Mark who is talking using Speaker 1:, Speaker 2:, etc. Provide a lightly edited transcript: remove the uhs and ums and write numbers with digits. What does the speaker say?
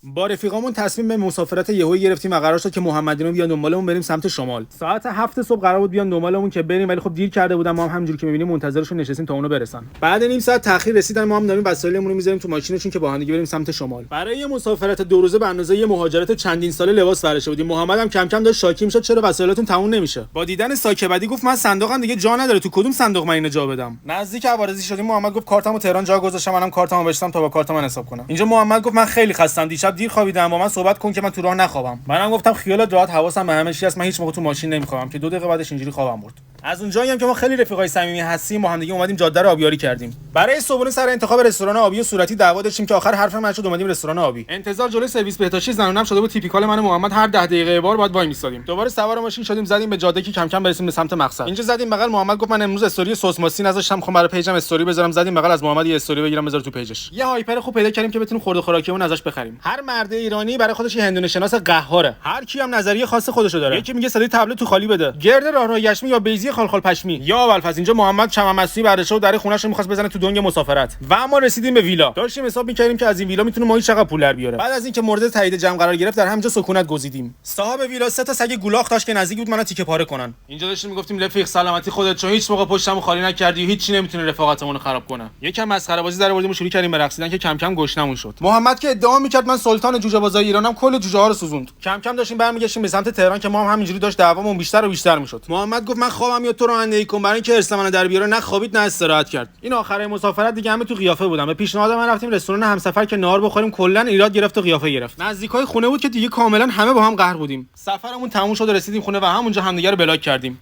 Speaker 1: با رفیقامون تصمیم به مسافرت یهویی گرفتیم و قرار شد که محمدینو بیان دنبالمون بریم سمت شمال. ساعت 7 صبح قرار بود بیان دنبالمون که بریم، ولی خب دیر کرده بودن. ما هم همونجوری که می‌بینیم منتظرشون نشستیم تا اونو برسن. بعد نیم ساعت تأخیر رسیدن، ما هم داریم وسایلمون رو می‌ذاریم تو ماشینشون که با هم دیگه بریم سمت شمال. برای یه مسافرت 2 روزه به اندازه یه مهاجرت چندین ساله لباس فرشته بودیم. محمد هم کم کم داشت شاکی می‌شد چرا وسایلاتون تموم نمیشه. با دیدن ساک بعدی گفت من صندوقم دیگه جا نداره، تو کدوم صندوق من اینو جا بدم. نزدیک عوارضی شدیم. محمد گفت کارتمو تهران جا گذاشتم، منم کارتمو بشتم تا با کارت من حساب کنم. اینجا محمد گفت من خیلی خستم، دیشب دیر خوابیدم، با من صحبت کن که من تو راه نخوابم. منم گفتم خیالت راحت، حواسم به همه چی هست، من هیچ موقع تو ماشین نمیخوام. که 2 دقیقه بعدش اینجوری خوابم برد. از اونجایی هم که ما خیلی رفیقای صمیمی هستیم، با هم دیگه اومدیم جاده رو آبیاری کردیم. برای صبحونه سر انتخاب رستوران آبی و صورتی دعوا داشتیم که آخر حرف من شد اومدیم رستوران آبی. انتظار جلوی سرویس بهداشتی زنونم شده بود تیپیکال من محمد، هر 10 دقیقه بار باید وای میستادیم. دوباره سوار ماشین شدیم زدیم به جاده که کم کم برسیم به سمت مقصد. اینجا زدیم بغل. محمد گفت من امروز استوری سس ماسی نذاشتم، خب برای پیجم استوری بذارم. زدیم بغل از محمد یه استوری بگیرم بذار تو پیجش. یه هایپر خوب پیدا کردیم که بتونیم خورده خوراکیمون ازش بخریم. هر مرد ایرانی برای خودش یه هندونه شناس قهاره، هر کی هم نظریه خاص خودشو داره. یکی میگه صدای تبلت تو خالی بده، گرد راه یشمی یا بیزی خالخال پشمی، یا اولفاز. اینجا محمد چمن‌مستی برداشته و در خونه‌اش می‌خواست بزنه تو دنگ مسافرت و ما رسیدیم به ویلا. داشتیم حساب می‌کردیم که از این ویلا میتونه ماهی چقدر پول در بیاره. بعد از اینکه مورد تایید جمع قرار گرفت در همینجا سکونت گزیدیم. صاحب ویلا 3 تا سگ گولاخ داشت که نزدیک بود منو تیکه پاره کنن. اینجا داشتیم میگفتیم رفیق سلامتی خودت، چون هیچ موقع پشتمو خالی نکردی، هیچ چی نمیتونه رفاقتمون رو خراب کنه. یکم مسخره بازی در آوردیم و شروع کردیم به رقصیدن که کم کم گشنمون شد. محمد که ادعا می‌کرد من سلطان جوجه بازای ایرانم، کل جوجه ها رو سوزوند. کم کم داشتیم برمیگشتیم به سمت تهران که ما هم همینجوری داشت دعوامون بیشتر و بیشتر میشد. محمد گفت من خوابم میاد تو رانندگی کن، برای اینکه ارسل منو در بیاره، نه خوابید نه استراحت کرد. این آخره مسافرت دیگه همه تو قیافه بودن. به پیشنهاد من رفتیم رستوران همسفر که نهار بخوریم، کلا ایراد گرفت و قیافه گرفت. نزدیکای خونه بود که دیگه کاملا همه با هم قهر بودیم. سفرمون تموم شد و رسیدیم خونه و همونجا همدیگه رو بلاک کردیم.